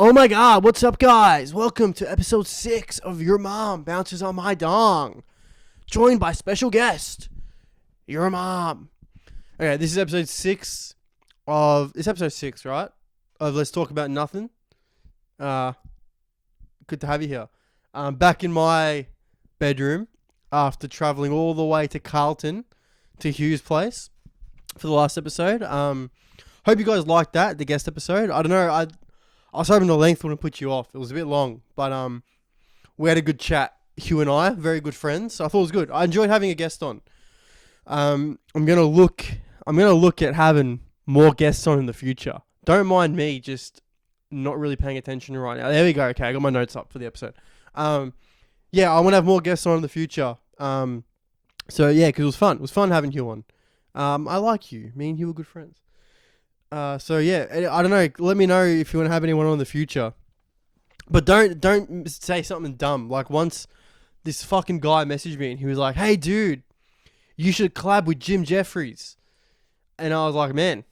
Oh my god, what's up, guys? Welcome to episode 6 of Your Mom Bounces on My Dong. Joined by special guest, your mom. Okay, this is episode 6 of... It's episode 6, right? Of Let's Talk About Nothing. Good to have you here. Back in my bedroom after travelling all the way to Carlton to Hugh's place for the last episode. Hope you guys liked that, the guest episode. I don't know, I was hoping the length wouldn't put you off. It was a bit long, but we had a good chat. Hugh and I, very good friends. So I thought it was good. I enjoyed having a guest on. I'm gonna look at having more guests on in the future. Don't mind me just not really paying attention right now. There we go. Okay, I got my notes up for the episode. Yeah, I want to have more guests on in the future. So yeah, because it was fun. It was fun having Hugh on. I like you. Me and Hugh were good friends. So yeah, I don't know. Let me know if you want to have anyone on in the future. But don't say something dumb. Like once this fucking guy messaged me and he was like, "Hey dude, you should collab with Jim Jeffries." And I was like, "Man,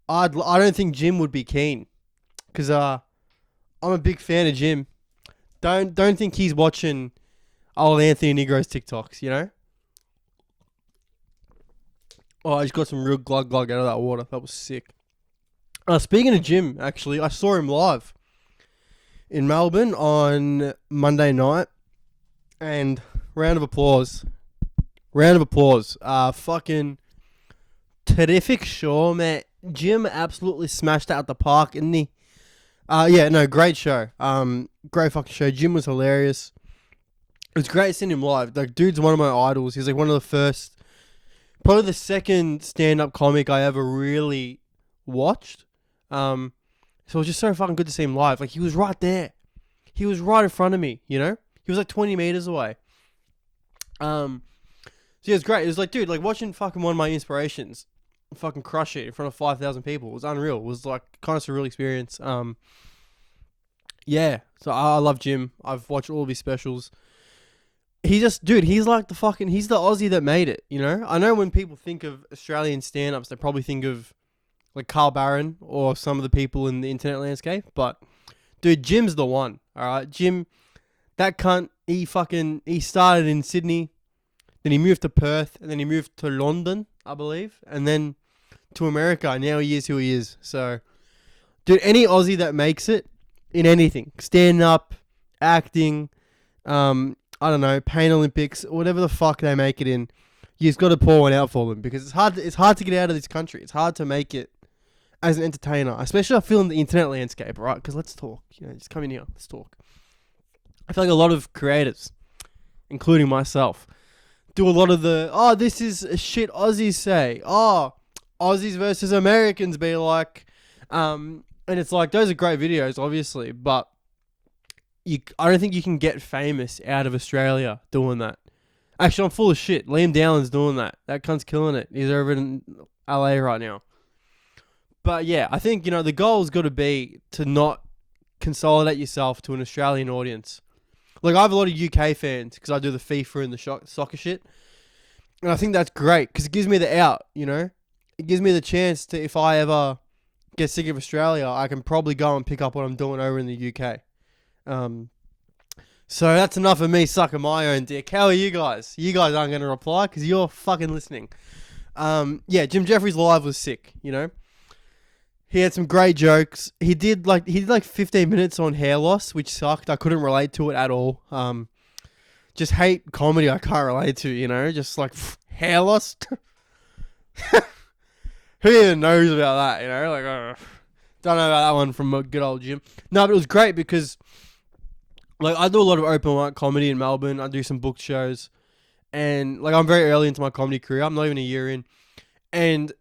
I don't think Jim would be keen, because I'm a big fan of Jim. Don't think he's watching old Anthony Nigro's TikToks, you know." Oh, I just got some real glug glug out of that water. That was sick. Speaking of Jim, actually, I saw him live in Melbourne on Monday night. And round of applause. Fucking terrific show, man. Jim absolutely smashed out the park, didn't he? Great show. Great fucking show. Jim was hilarious. It was great seeing him live. Like, dude's one of my idols. He's like one of the first... Probably the second stand-up comic I ever really watched. So it was just so fucking good to see him live. Like, he was right there. He was right in front of me, you know? He was like 20 meters away. So yeah, it was great. It was like, dude, like watching fucking one of my inspirations fucking crush it in front of 5,000 people. It was unreal. It was like kind of surreal experience. Yeah. So I love Jim. I've watched all of his specials. He's like he's the Aussie that made it, you know? I know when people think of Australian stand-ups, they probably think of like Carl Barron or some of the people in the internet landscape, but dude, Jim's the one, alright? Jim, that cunt, he started in Sydney, then he moved to Perth, and then he moved to London, I believe, and then to America, and now he is who he is. So, dude, any Aussie that makes it in anything, stand-up, acting, I don't know, Pain Olympics, whatever the fuck they make it in, you've got to pour one out for them, because it's hard to get out of this country. It's hard to make it as an entertainer, especially I feel in the internet landscape, right? Because let's talk, just come in here, let's talk. I feel like a lot of creators, including myself, do a lot of the, this is shit Aussies say. Aussies versus Americans be like, and it's like, those are great videos, obviously, but I don't think you can get famous out of Australia doing that. Actually, I'm full of shit. Liam Dowland's doing that. That cunt's killing it. He's over in LA right now. But yeah, I think, the goal's got to be to not consolidate yourself to an Australian audience. Like, I have a lot of UK fans because I do the FIFA and the soccer shit. And I think that's great because it gives me the out, It gives me the chance to, if I ever get sick of Australia, I can probably go and pick up what I'm doing over in the UK. So that's enough of me sucking my own dick. How are you guys? You guys aren't going to reply because you're fucking listening. Jim Jeffries live was sick, He had some great jokes. He did like 15 minutes on hair loss, which sucked. I couldn't relate to it at all. Just hate comedy I can't relate to, just like hair loss. Who even knows about that, don't know about that one from a good old Jim. No, but it was great because like I do a lot of open mic comedy in Melbourne. I do some book shows, and like I'm very early into my comedy career. I'm not even a year in, and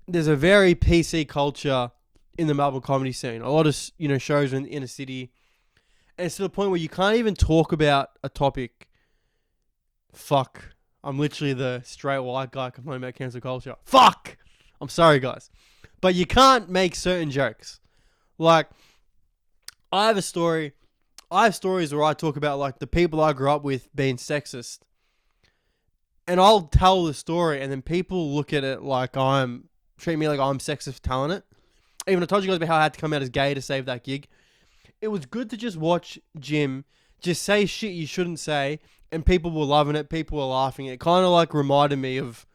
there's a very PC culture in the Melbourne comedy scene. A lot of shows in the inner city, and it's to the point where you can't even talk about a topic. Fuck, I'm literally the straight white guy complaining about cancel culture. Fuck, I'm sorry guys, but you can't make certain jokes. Like I have stories where I talk about like the people I grew up with being sexist. And I'll tell the story and then people look at it like treat me like I'm sexist for telling it. Even I told you guys about how I had to come out as gay to save that gig. it was good to just watch Jim just say shit you shouldn't say, and people were loving it, people were laughing. It kind of like reminded me of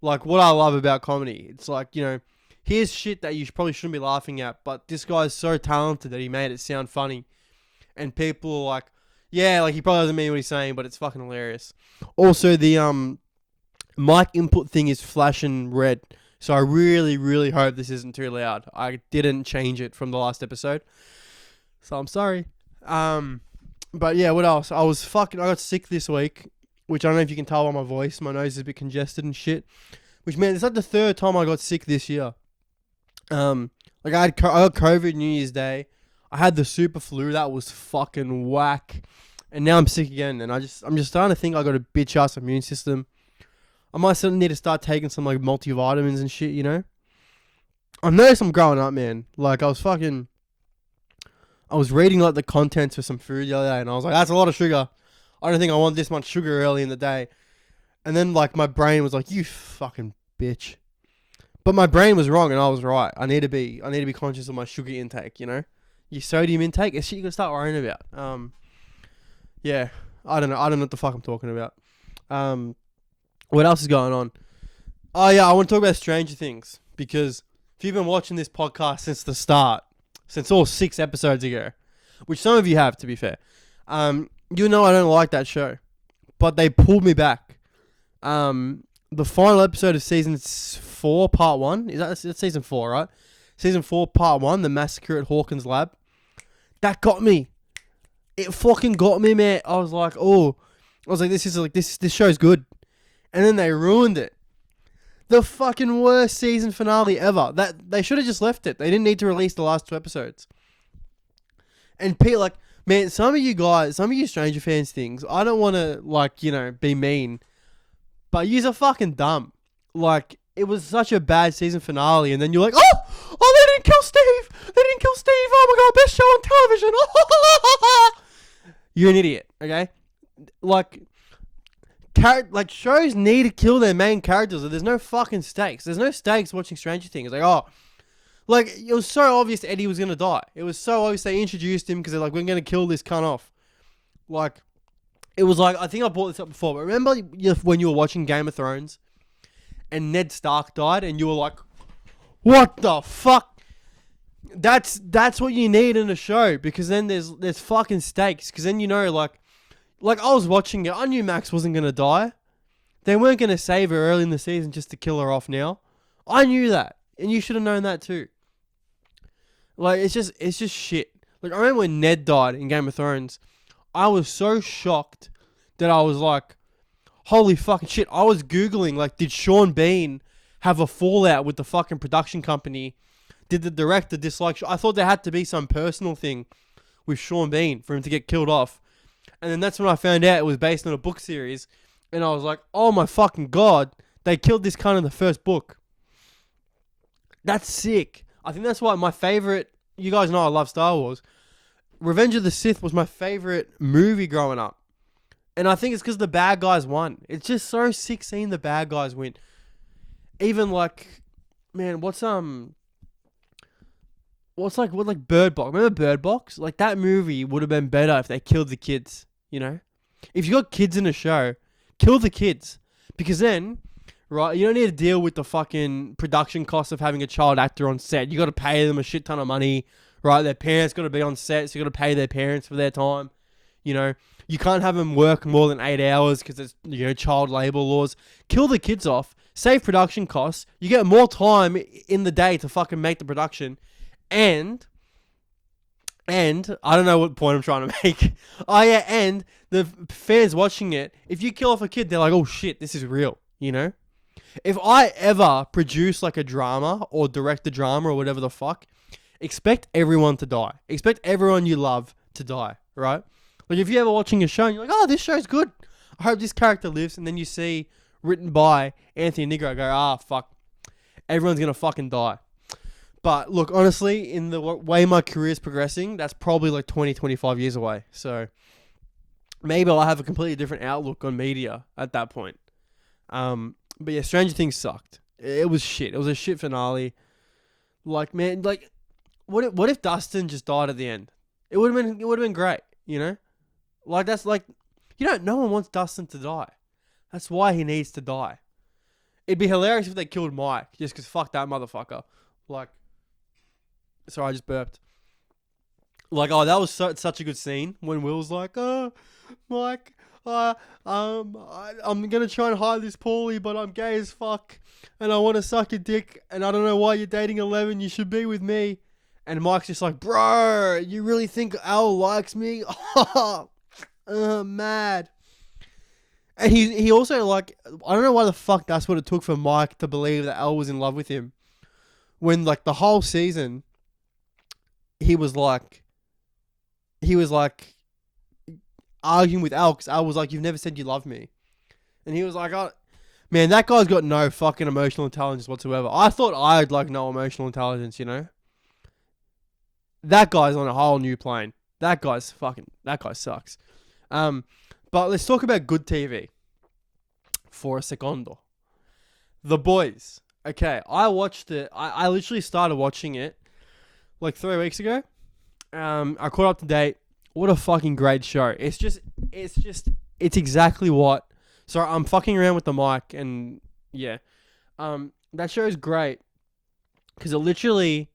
like what I love about comedy. It's like, you know, here's shit that you probably shouldn't be laughing at, but this guy's so talented that he made it sound funny. And people are like, yeah, like he probably doesn't mean what he's saying, but it's fucking hilarious. Also, the mic input thing is flashing red. So I really, really hope this isn't too loud. I didn't change it from the last episode, so I'm sorry. But yeah, what else? I got sick this week, which I don't know if you can tell by my voice. My nose is a bit congested and shit. Which, man, it's like the third time I got sick this year. Like I got COVID New Year's Day. I had the super flu. That was fucking whack. And now I'm sick again. And I'm just starting to think I got a bitch ass immune system. I might need to start taking some like multivitamins and shit, you know? I noticed I'm growing up, man. Like I was reading like the contents for some food the other day, and I was like, that's a lot of sugar. I don't think I want this much sugar early in the day. And then like my brain was like, you fucking bitch. But my brain was wrong and I was right. I need to be conscious of my sugar intake, you know? Your sodium intake is shit you gotta start worrying about. Yeah. I don't know what the fuck I'm talking about. What else is going on? Oh yeah, I want to talk about Stranger Things, because if you've been watching this podcast since the start, since all 6 episodes ago, which some of you have, to be fair, you know I don't like that show, but they pulled me back. The final episode of season 4, part 1, that's season 4, right? Season 4, part 1, the massacre at Hawkins Lab. That got me. It fucking got me, man. I was like, this show's good. And then they ruined it. The fucking worst season finale ever. That they should have just left it. They didn't need to release the last 2 episodes. And Pete, like, man, some of you Stranger fans things, I don't want to, like, you know, be mean, but yous are fucking dumb. Like, it was such a bad season finale, and then you're like, oh, they didn't kill Steve. They didn't kill Steve. Oh my god, best show on television. You're an idiot, okay? Like shows need to kill their main characters, or there's no fucking stakes. There's no stakes watching Stranger Things. Like, it was so obvious Eddie was gonna die. It was so obvious they introduced him because they're like, we're gonna kill this cunt off. Like, it was like, I think I brought this up before, but remember when you were watching Game of Thrones and Ned Stark died, and you were like, what the fuck? That's what you need in a show, because then there's fucking stakes. Because then, you know, like I was watching it, I knew Max wasn't gonna die. They weren't gonna save her early in the season just to kill her off now. I knew that, and you should have known that too. Like, it's just shit. Like, I remember when Ned died in Game of Thrones, I was so shocked that I was like, holy fucking shit. I was Googling, like, did Sean Bean have a fallout with the fucking production company? Did the director dislike... I thought there had to be some personal thing with Sean Bean for him to get killed off. And then that's when I found out it was based on a book series. And I was like, oh my fucking god, they killed this cunt in the first book. That's sick. I think that's why my favorite... You guys know I love Star Wars. Revenge of the Sith was my favorite movie growing up. And I think it's because the bad guys won. It's just so sick seeing the bad guys win. Even like... Man, what Bird Box? Remember Bird Box? Like, that movie would have been better if they killed the kids, you know? If you got kids in a show, kill the kids. Because then, right, you don't need to deal with the fucking production costs of having a child actor on set. You got to pay them a shit ton of money, right? Their parents got to be on set, so you got to pay their parents for their time, you know? You can't have them work more than 8 hours because it's, you know, child labor laws. Kill the kids off, save production costs. You get more time in the day to fucking make the production. And I don't know what point I'm trying to make. Oh yeah, and the fans watching it, if you kill off a kid, they're like, oh shit, this is real, you know? If I ever produce like a drama or direct a drama or whatever the fuck, expect everyone to die. Expect everyone you love to die, right? Like, if you're ever watching a show and you're like, oh, this show's good, I hope this character lives, and then you see written by Anthony Nigro, go, fuck, everyone's gonna fucking die. But look, honestly, in the way my career is progressing, that's probably like 20, 25 years away. So maybe I'll have a completely different outlook on media at that point. But yeah, Stranger Things sucked. It was shit. It was a shit finale. Like, man, like, what if Dustin just died at the end? It would have been great, you know? Like that's like no one wants Dustin to die. That's why he needs to die. It'd be hilarious if they killed Mike just because fuck that motherfucker. Like, sorry, I just burped. Like, oh, that was such a good scene when Will's like, Mike, I'm gonna try and hide this poorly, but I'm gay as fuck, and I want to suck your dick, and I don't know why you're dating 11. You should be with me. And Mike's just like, bro, you really think Al likes me? Mad. And he also, like, I don't know why the fuck that's what it took for Mike to believe that Al was in love with him. When, like, the whole season, he was like arguing with Al because Al was like, you've never said you love me. And he was like, oh, man, that guy's got no fucking emotional intelligence whatsoever. I thought I had, like, no emotional intelligence, you know? That guy's on a whole new plane. That guy sucks. But let's talk about good TV for a secondo. The Boys. Okay, I watched it. I literally started watching it like 3 weeks ago. I caught up to date. What a fucking great show. It's exactly what. Sorry, I'm fucking around with the mic and yeah. That show is great because it literally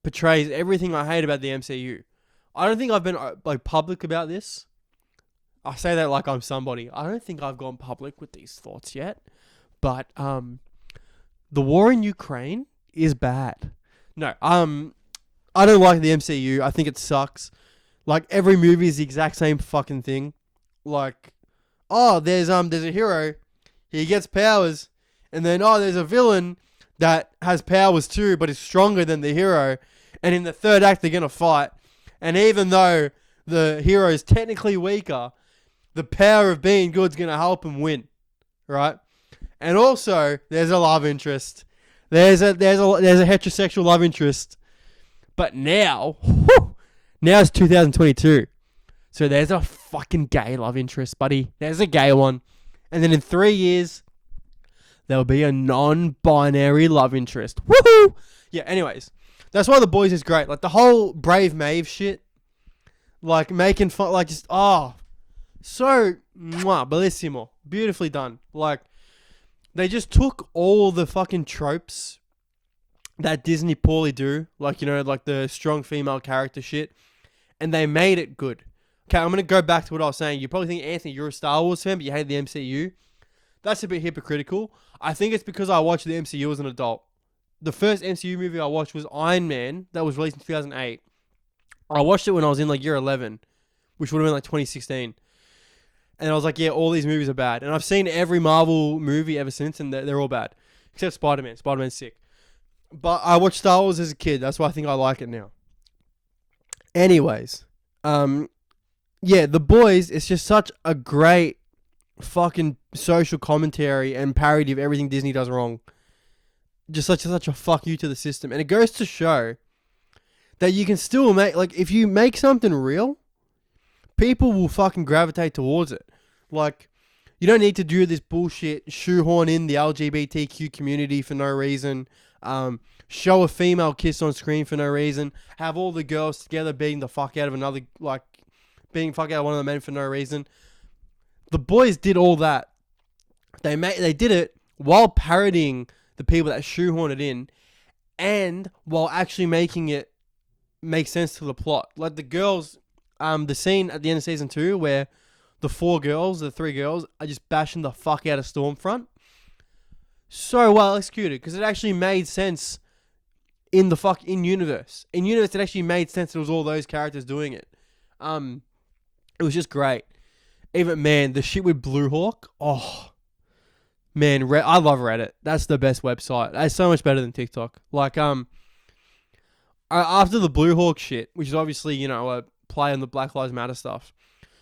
portrays everything I hate about the MCU. I don't think I've been like public about this. I say that like I'm somebody. I don't think I've gone public with these thoughts yet. But the war in Ukraine is bad. No, I don't like the MCU. I think it sucks. Like every movie is the exact same fucking thing. Like, oh, there's a hero, he gets powers, and then there's a villain that has powers too, but is stronger than the hero. And in the third act, they're gonna fight. And even though the hero is technically weaker, the power of being good is gonna help him win, right? And also, there's a love interest. There's a heterosexual love interest. But now it's 2022. So there's a fucking gay love interest, buddy. There's a gay one. And then in 3 years, there'll be a non-binary love interest. Woohoo! Yeah, anyways. That's why The Boys is great. Like, the whole Brave Maeve shit. Like, making fun, like, just, so, bellissimo. Beautifully done. Like, they just took all the fucking tropes that Disney poorly do. Like, like the strong female character shit. And they made it good. Okay, I'm going to go back to what I was saying. You probably think, Anthony, you're a Star Wars fan, but you hate the MCU. That's a bit hypocritical. I think it's because I watched the MCU as an adult. The first MCU movie I watched was Iron Man. That was released in 2008. I watched it when I was in like year 11, which would have been like 2016. And I was like, yeah, all these movies are bad. And I've seen every Marvel movie ever since, and they're all bad. Except Spider-Man. Spider-Man's sick. But I watched Star Wars as a kid. That's why I think I like it now. Anyways. Yeah, The Boys is just such a great fucking social commentary and parody of everything Disney does wrong. Just such a fuck you to the system. And it goes to show that you can still make, like, if you make something real, people will fucking gravitate towards it. Like, you don't need to do this bullshit, shoehorn in the LGBTQ community for no reason, show a female kiss on screen for no reason, have all the girls together beating the fuck out of another, like, beating the fuck out of one of the men for no reason. The Boys did all that. They did it while parodying the people that shoehorn it in, and while actually making it make sense to the plot. Like the girls, the scene at the end of season 2 where the 3 girls are just bashing the fuck out of Stormfront. So well executed, because it actually made sense in universe. In universe, it actually made sense. It was all those characters doing it. It was just great. Even, man, the shit with Blue Hawk. Oh, man, I love Reddit. That's the best website. That's so much better than TikTok. Like, after the Blue Hawk shit, which is obviously, a play on the Black Lives Matter stuff,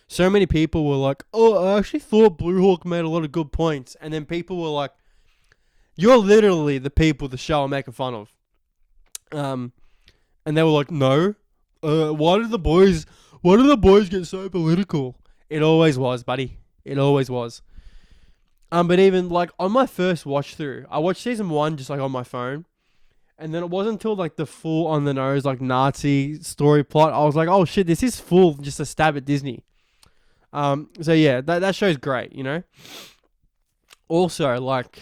so many people were like, oh, I actually thought Blue Hawk made a lot of good points. And then people were like, you're literally the people the show are making fun of. And they were like, no. Why did the boys get so political? It always was, buddy. It always was. But even like on my first watch through, I watched season 1 just like on my phone. And then it wasn't until like the full on the nose like Nazi story plot, I was like, oh shit, this is full just a stab at Disney. So yeah, that show's great, you know. Also, like,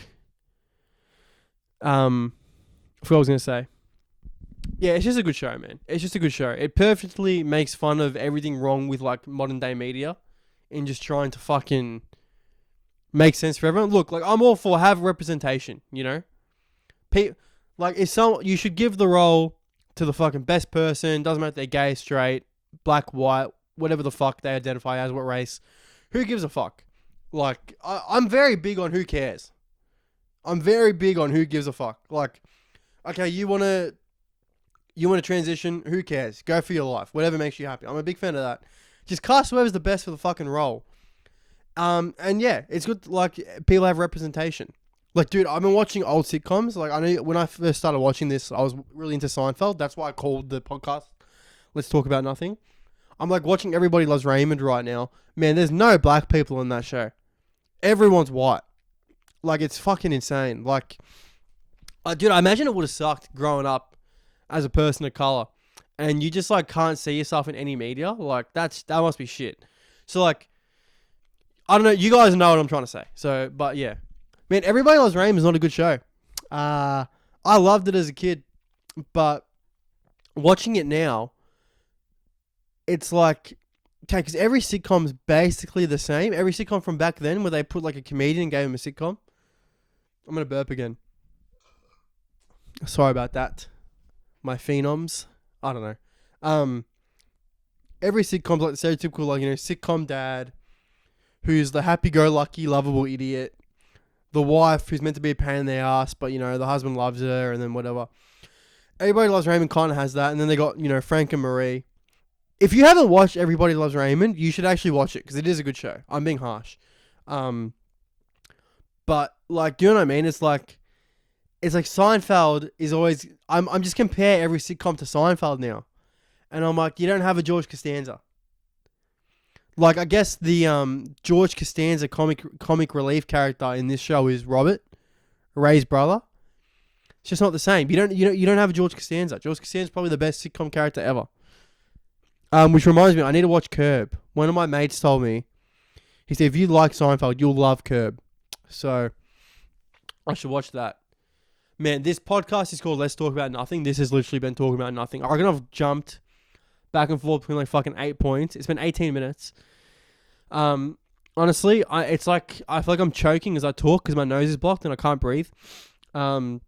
I forgot what I was gonna say. Yeah, it's just a good show, man. It's just a good show. It perfectly makes fun of everything wrong with like modern day media, and just trying to fucking make sense for everyone. Look, like I'm all for have representation, you know. Like if you should give the role to the fucking best person. Doesn't matter if they're gay, straight, black, white, whatever the fuck they identify as, what race. Who gives a fuck? Like I'm very big on who cares. I'm very big on who gives a fuck. Like, okay, you wanna transition? Who cares? Go for your life. Whatever makes you happy. I'm a big fan of that. Just cast whoever's the best for the fucking role. And yeah, it's good. Like people have representation. Like, dude, I've been watching old sitcoms. Like, I know when I first started watching this, I was really into Seinfeld. That's why I called the podcast Let's Talk About Nothing. I'm like watching Everybody Loves Raymond right now. Man, there's no black people in that show. Everyone's white. Like, it's fucking insane. Like, dude, I imagine it would have sucked growing up as a person of color, and you just like can't see yourself in any media. Like, that must be shit. So like, I don't know. You guys know what I'm trying to say. So, but yeah. Man, Everybody Loves Raymond is not a good show. I loved it as a kid, but watching it now, it's like, okay, because every sitcom's basically the same. Every sitcom from back then where they put like a comedian and gave him a sitcom. I'm going to burp again. Sorry about that. My phenoms. I don't know. Every sitcom's like the stereotypical, like, you know, sitcom dad who's the happy-go-lucky, lovable idiot. The wife who's meant to be a pain in the ass, but, you know, the husband loves her, and then whatever. Everybody Loves Raymond kind of has that, and then they got, you know, Frank and Marie. If you haven't watched Everybody Loves Raymond, you should actually watch it, because it is a good show. I'm being harsh. But, like, do you know what I mean? It's like Seinfeld is always... I'm just compare every sitcom to Seinfeld now. And I'm like, you don't have a George Costanza. Like, I guess the George Costanza comic relief character in this show is Robert, Ray's brother. It's just not the same. You don't have a George Costanza. George Costanza is probably the best sitcom character ever. Which reminds me, I need to watch Curb. One of my mates told me, he said, if you like Seinfeld, you'll love Curb. So, I should watch that. Man, this podcast is called Let's Talk About Nothing. This has literally been talking about nothing. I reckon I've jumped back and forth between like fucking 8 points. It's been 18 minutes. Honestly, it's like I feel like I'm choking as I talk because my nose is blocked and I can't breathe. I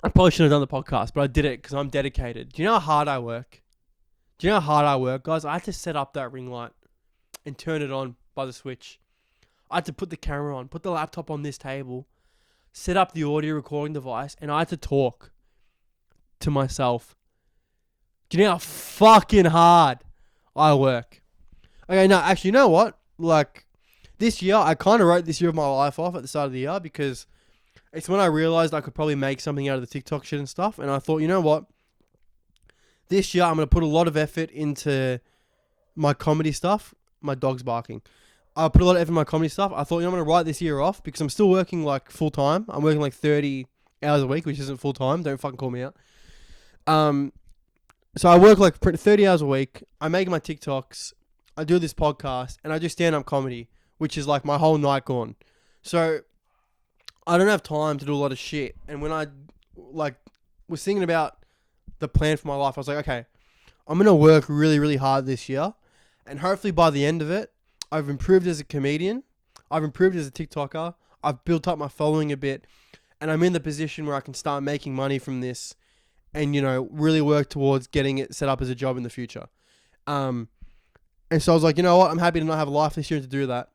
probably shouldn't have done the podcast, but I did it because I'm dedicated. Do you know how hard I work? Guys? I had to set up that ring light and turn it on by the switch. I had to put the camera on, put the laptop on this table, set up the audio recording device, and I had to talk to myself. Do you know how fucking hard I work? Okay, no, actually, you know what? Like, this year, I kind of wrote this year of my life off at the start of the year because it's when I realized I could probably make something out of the TikTok shit and stuff. And I thought, you know what? This year, I'm going to put a lot of effort into my comedy stuff. My dog's barking. I put a lot of effort in my comedy stuff. I thought, you know, I'm going to write this year off because I'm still working like full time. I'm working like 30 hours a week, which isn't full time. Don't fucking call me out. So I work like 30 hours a week. I make my TikToks. I do this podcast. And I do stand-up comedy, which is like my whole night gone. So I don't have time to do a lot of shit. And when I like was thinking about the plan for my life, I was like, okay, I'm going to work really, really hard this year. And hopefully by the end of it, I've improved as a comedian. I've improved as a TikToker. I've built up my following a bit. And I'm in the position where I can start making money from this and, you know, really work towards getting it set up as a job in the future. And so I was like, you know what? I'm happy to not have a life this year to do that.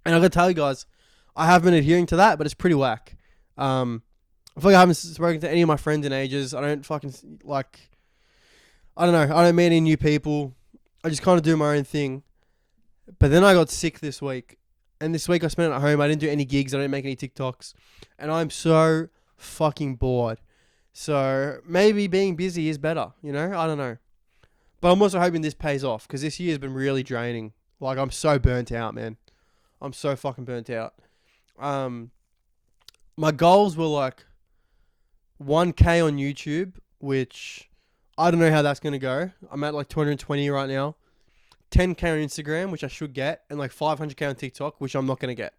And I'm going to tell you guys, I have been adhering to that, but it's pretty whack. I feel like I haven't spoken to any of my friends in ages. I don't fucking, like, I don't know. I don't meet any new people. I just kind of do my own thing. But then I got sick this week. And this week I spent it at home. I didn't do any gigs. I didn't make any TikToks. And I'm so fucking bored. So maybe being busy is better, you know? I don't know. But I'm also hoping this pays off because this year's been really draining. Like, I'm so burnt out, man. I'm so fucking burnt out. My goals were like, 1K on YouTube, which I don't know how that's going to go. I'm at like 220 right now. 10K on Instagram, which I should get. And like 500K on TikTok, which I'm not going to get.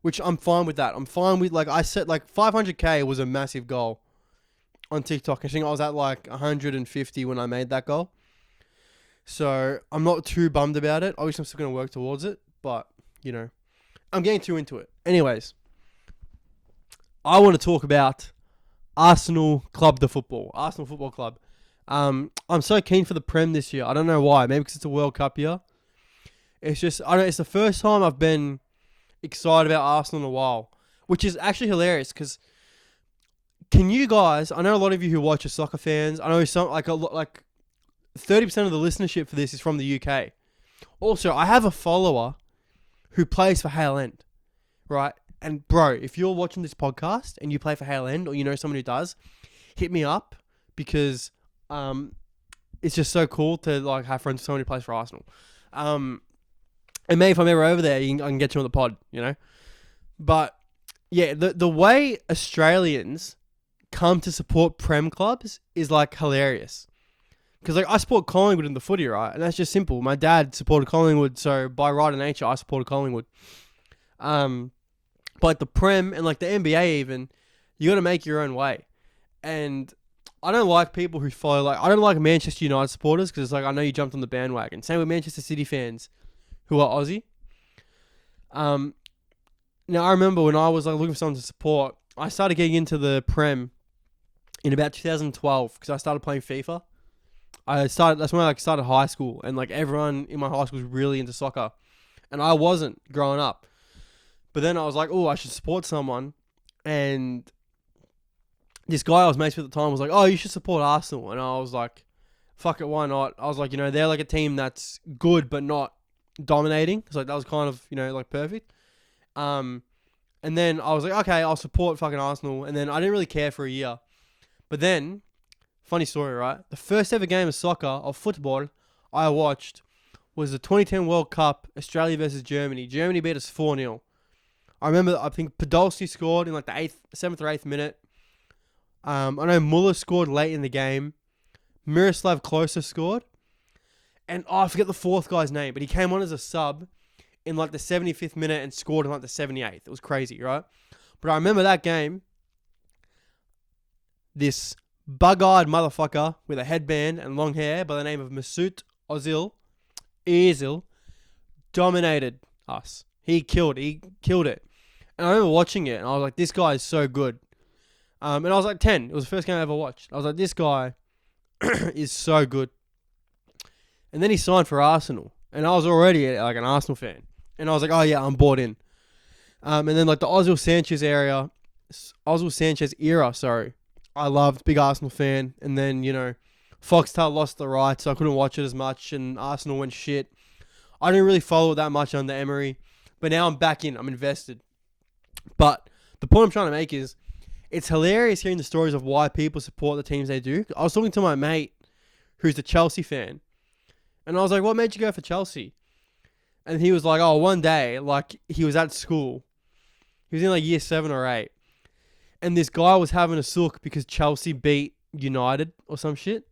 Which I'm fine with that. I'm fine with, like, I set like 500K was a massive goal on TikTok. I think I was at like 150 when I made that goal. So I'm not too bummed about it. Obviously, I'm still going to work towards it. But, you know, I'm getting too into it. Anyways, I want to talk about Arsenal Football Club. I'm so keen for the Prem this year. I don't know why. Maybe because it's a World Cup year. It's just, I don't know, it's the first time I've been excited about Arsenal in a while, which is actually hilarious because can you guys, I know a lot of you who watch are soccer fans. I know some, like 30% of the listenership for this is from the UK. Also, I have a follower who plays for Hale End, right? And bro, if you're watching this podcast and you play for Hale End or you know someone who does, hit me up because it's just so cool to like have friends with someone who plays for Arsenal. And maybe if I'm ever over there, I can get you on the pod, you know? But yeah, the way Australians come to support Prem clubs is like hilarious. Because like I support Collingwood in the footy, right? And that's just simple. My dad supported Collingwood, so by right of nature, I supported Collingwood. But the Prem and like the NBA even, you got to make your own way. And I don't like people who follow, like, I don't like Manchester United supporters because it's like, I know you jumped on the bandwagon. Same with Manchester City fans who are Aussie. Now, I remember when I was like looking for someone to support, I started getting into the Prem in about 2012 because I started playing FIFA. That's when I like started high school, and like everyone in my high school was really into soccer, and I wasn't growing up. But then I was like, oh, I should support someone, and this guy I was mates with at the time was like, oh, you should support Arsenal, and I was like, fuck it, why not? I was like, you know, they're like a team that's good but not dominating. So like that was kind of, you know, like perfect. And then I was like, okay, I'll support fucking Arsenal, and then I didn't really care for a year, but then. Funny story, right? The first ever game of soccer, of football, I watched was the 2010 World Cup, Australia versus Germany. Germany beat us 4-0. I remember, I think Podolski scored in like the 7th or 8th minute. I know Muller scored late in the game. Miroslav Klose scored. And I forget the fourth guy's name, but he came on as a sub in like the 75th minute and scored in like the 78th. It was crazy, right? But I remember that game. This bug-eyed motherfucker with a headband and long hair by the name of Mesut Ozil dominated us. He killed it. And I remember watching it and I was like, this guy is so good. And I was like 10. It was the first game I ever watched. I was like, this guy is so good. And then he signed for Arsenal. And I was already like an Arsenal fan. And I was like, oh yeah, I'm bought in. And then like the Ozil Sanchez era, I loved, big Arsenal fan, and then, you know, Foxtel lost the rights, so I couldn't watch it as much, and Arsenal went shit. I didn't really follow it that much under Emery, but now I'm back in, I'm invested. But the point I'm trying to make is, it's hilarious hearing the stories of why people support the teams they do. I was talking to my mate, who's a Chelsea fan, and I was like, what made you go for Chelsea? And he was like, oh, one day, like, he was at school, he was in like year 7 or 8, and this guy was having a sook because Chelsea beat United or some shit.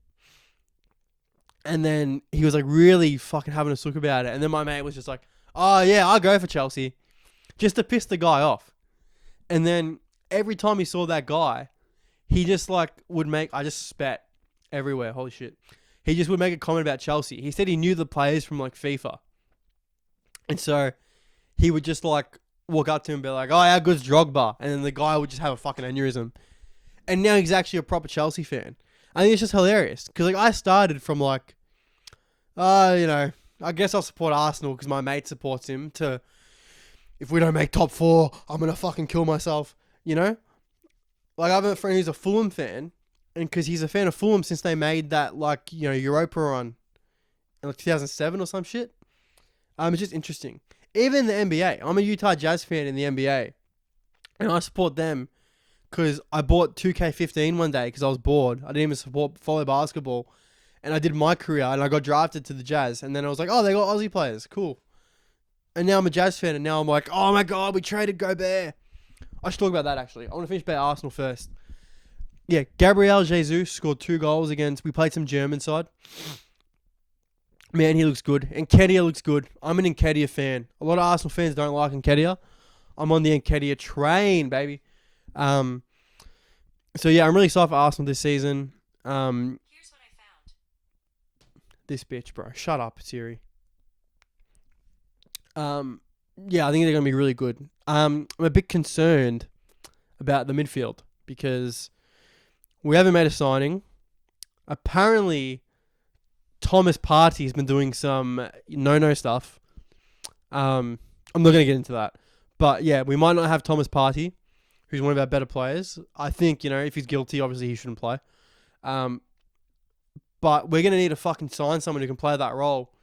And then he was like really fucking having a sook about it. And then my mate was just like, oh yeah, I'll go for Chelsea. Just to piss the guy off. And then every time he saw that guy, he just like I just spat everywhere. Holy shit. He just would make a comment about Chelsea. He said he knew the players from like FIFA. And so he would just like walk up to him and be like, oh, how good's Drogba? And then the guy would just have a fucking aneurysm. And now he's actually a proper Chelsea fan. I think it's just hilarious. Because like I started from like, you know, I guess I'll support Arsenal because my mate supports him, to, if we don't make top 4, I'm going to fucking kill myself. You know? Like I have a friend who's a Fulham fan. And because he's a fan of Fulham since they made that like, you know, Europa run in like 2007 or some shit. It's just interesting. Even the NBA. I'm a Utah Jazz fan in the NBA. And I support them because I bought 2K15 one day because I was bored. I didn't even follow basketball. And I did my career and I got drafted to the Jazz. And then I was like, oh, they got Aussie players. Cool. And now I'm a Jazz fan and now I'm like, oh my God, we traded Gobert. I should talk about that actually. I want to finish about Arsenal first. Yeah, Gabriel Jesus scored 2 goals against. We played some German side. Man, he looks good. And Nketiah looks good. I'm an Nketiah fan. A lot of Arsenal fans don't like Nketiah. I'm on the Nketiah train, baby. So yeah, I'm really excited for Arsenal this season. Here's what I found. This bitch, bro. Shut up, Siri. Yeah, I think they're gonna be really good. I'm a bit concerned about the midfield because we haven't made a signing. Apparently, Thomas Partey has been doing some no stuff. I'm not going to get into that. But yeah, we might not have Thomas Partey, who's one of our better players. I think, if he's guilty, obviously he shouldn't play. But we're going to need to fucking sign someone who can play that role.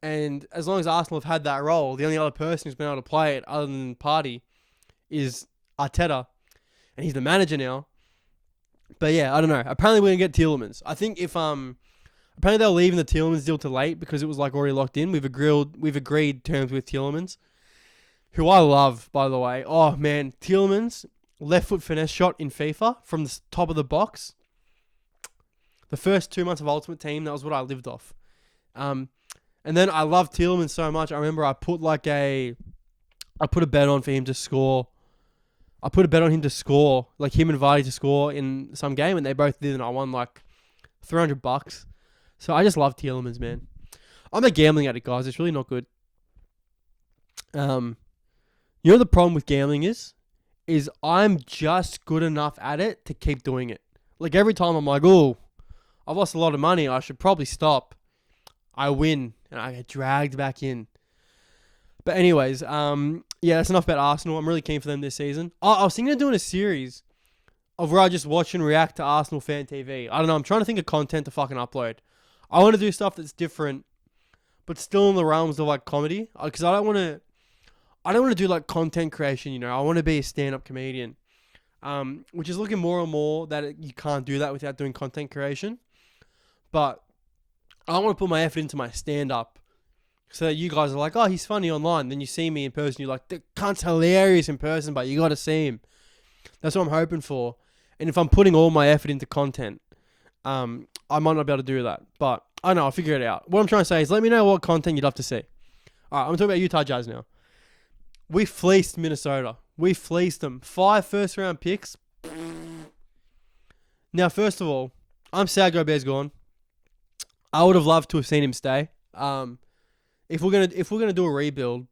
And as long as Arsenal have had that role, the only other person who's been able to play it other than Partey is Arteta. And he's the manager now. But yeah, I don't know. Apparently we're going to get Tielemans. I think if apparently they're leaving the Tielemans deal too late because it was like already locked in. We've agreed terms with Tielemans, who I love, by the way. Oh man, Tielemans, left foot finesse shot in FIFA from the top of the box. The first 2 months of Ultimate Team, that was what I lived off. And then I love Tielemans so much. I remember I put a bet on for him to score. I put a bet on him to score, like him and Vardy to score in some game, and they both did, and I won like $300. So I just love Tielemans, man. I'm a gambling addict, guys. It's really not good. The problem with gambling is I'm just good enough at it to keep doing it. Like every time I'm like, oh, I've lost a lot of money. I should probably stop. I win, and I get dragged back in. But anyways, yeah, that's enough about Arsenal. I'm really keen for them this season. I was thinking of doing a series of where I just watch and react to Arsenal fan TV. I don't know. I'm trying to think of content to fucking upload. I want to do stuff that's different, but still in the realms of like comedy. Because I don't want to do like content creation. I want to be a stand-up comedian. Which is looking more and more that you can't do that without doing content creation. But I want to put my effort into my stand-up. So that you guys are like, oh, he's funny online. Then you see me in person, you're like, the cunt's hilarious in person, but you got to see him. That's what I'm hoping for. And if I'm putting all my effort into content, I might not be able to do that. But I don't know, I'll figure it out. What I'm trying to say is let me know what content you'd love to see. All right, I'm talking about Utah Jazz now. We fleeced Minnesota. We fleeced them. 5 first-round picks. Now, first of all, I'm sad Gobert's gone. I would have loved to have seen him stay. If we're gonna do a rebuild,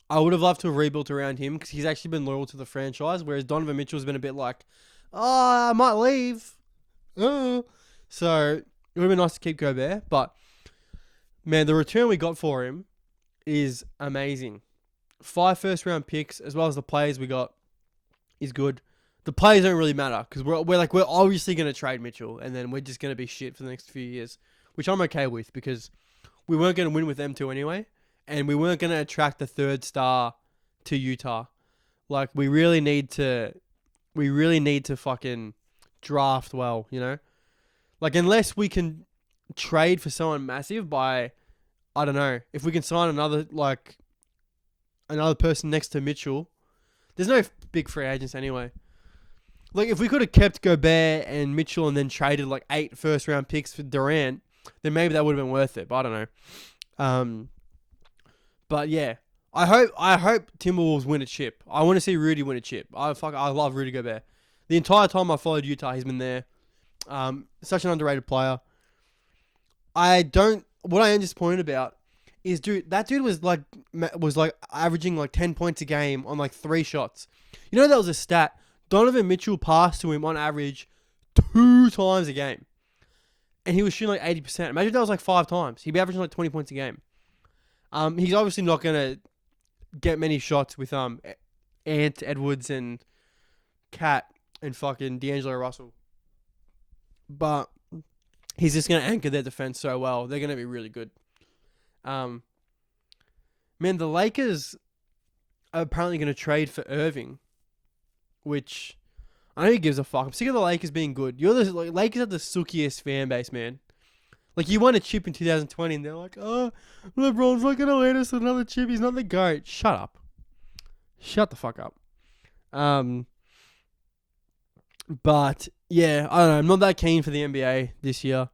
I would have loved to have rebuilt around him because he's actually been loyal to the franchise, whereas Donovan Mitchell's been a bit like, I might leave. So it would have been nice to keep Gobert, but man, the return we got for him is amazing. 5 first-round picks as well as the players we got is good. The players don't really matter because we're obviously gonna trade Mitchell and then we're just gonna be shit for the next few years, which I'm okay with because we weren't going to win with them two anyway, and we weren't going to attract the 3rd star to Utah. Like, we really need to fucking draft well, Like, unless we can trade for someone massive by, I don't know, if we can sign another person next to Mitchell, there's no big free agents anyway. Like, if we could have kept Gobert and Mitchell and then traded, 8 first-round picks for Durant, then maybe that would have been worth it. But I don't know. But yeah, I hope Timberwolves win a chip. I want to see Rudy win a chip. I love Rudy Gobert. The entire time I followed Utah, he's been there. Such an underrated player. What I am disappointed about is, that dude was averaging 10 points a game on 3 shots. That was a stat. Donovan Mitchell passed to him on average 2 times a game. And he was shooting 80%. Imagine if that was 5 times. He'd be averaging 20 points a game. He's obviously not going to get many shots with Ant Edwards and Cat and fucking D'Angelo Russell. But he's just going to anchor their defense so well. They're going to be really good. Man, the Lakers are apparently going to trade for Irving, which I know he gives a fuck. I'm sick of the Lakers being good. Lakers have the sookiest fan base, man. You won a chip in 2020 and they're like, oh, LeBron's not going to lead us another chip. He's not the GOAT. Shut up. Shut the fuck up. But yeah, I don't know. I'm not that keen for the NBA this year.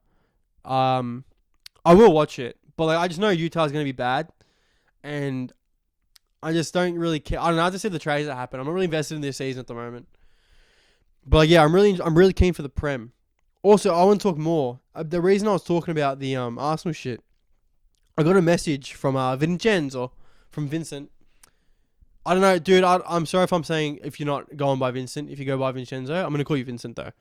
Um, I will watch it, but like I just know Utah's gonna be bad, and I just don't really care. I don't know. I just see the trades that happen. I'm not really invested in this season at the moment. But like, yeah, I'm really keen for the Prem. Also, I want to talk more. The reason I was talking about the Arsenal shit, I got a message from Vincenzo, from Vincent. I don't know, dude. I'm sorry if I'm saying if you're not going by Vincent. If you go by Vincenzo, I'm gonna call you Vincent though.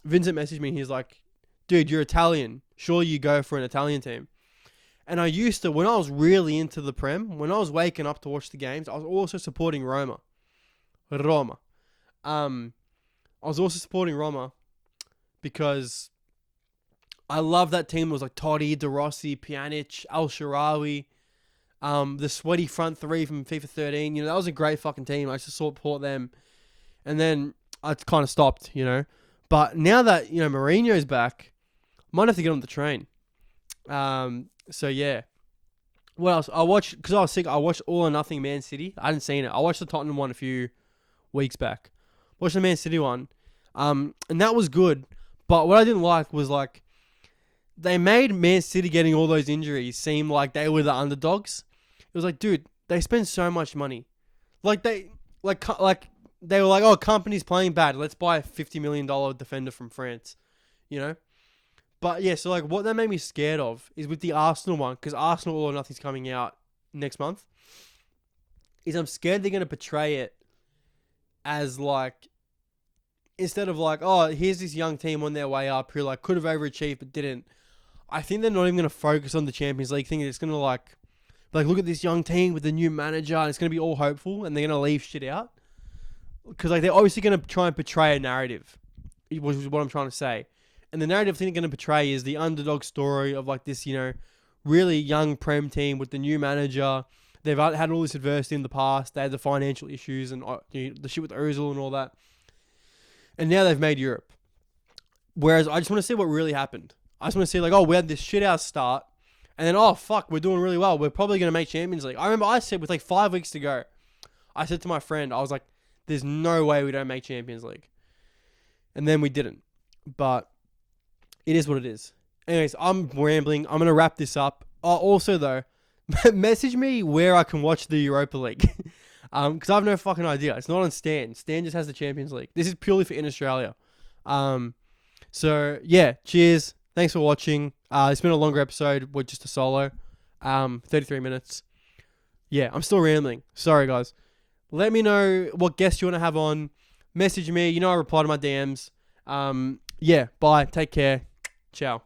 Vincent messaged me. He's like, dude, you're Italian. Surely you go for an Italian team. And I used to, when I was really into the Prem, when I was waking up to watch the games, I was also supporting Roma. Roma. I was also supporting Roma because I love that team. It was like Totti, De Rossi, Pjanic, Al Sharawi, the sweaty front three from FIFA 13. You know, that was a great fucking team. I used to support them. And then I kind of stopped, you know. But now that, you know, Mourinho's back, I might have to get on the train. So yeah. What else? I watched, because I was sick, I watched All or Nothing Man City. I hadn't seen it. I watched the Tottenham one a few weeks back. Watched the Man City one. And that was good. But what I didn't like was like, they made Man City getting all those injuries seem like they were the underdogs. It was like, dude, they spend so much money. Like they were like, oh, company's playing bad. Let's buy a $50 million defender from France. You know? But yeah, so like what that made me scared of is with the Arsenal one, because Arsenal All or Nothing's coming out next month, is I'm scared they're going to portray it as like, instead of like, oh, here's this young team on their way up who like could have overachieved but didn't. I think they're not even going to focus on the Champions League thing. It's going to like, look at this young team with the new manager, and it's going to be all hopeful, and they're going to leave shit out. Because like they're obviously going to try and portray a narrative, which is what I'm trying to say. And the narrative thing they're going to portray is the underdog story of like this, you know, really young Prem team with the new manager. They've had all this adversity in the past. They had the financial issues and the shit with Ozil and all that. And now they've made Europe. Whereas I just want to see what really happened. I just want to see like, oh, we had this shit out start. And then, oh, fuck, we're doing really well. We're probably going to make Champions League. I remember I said with like 5 weeks to go, I said to my friend, I was like, there's no way we don't make Champions League. And then we didn't. But it is what it is. Anyways, I'm rambling. I'm going to wrap this up. Oh, also, though, message me where I can watch the Europa League. Because I have no fucking idea. It's not on Stan. Stan just has the Champions League. This is purely for in Australia. So, yeah, cheers. Thanks for watching. It's been a longer episode with just a solo. 33 minutes. Yeah, I'm still rambling. Sorry, guys. Let me know what guests you want to have on. Message me. You know I reply to my DMs. Yeah, bye. Take care. Ciao.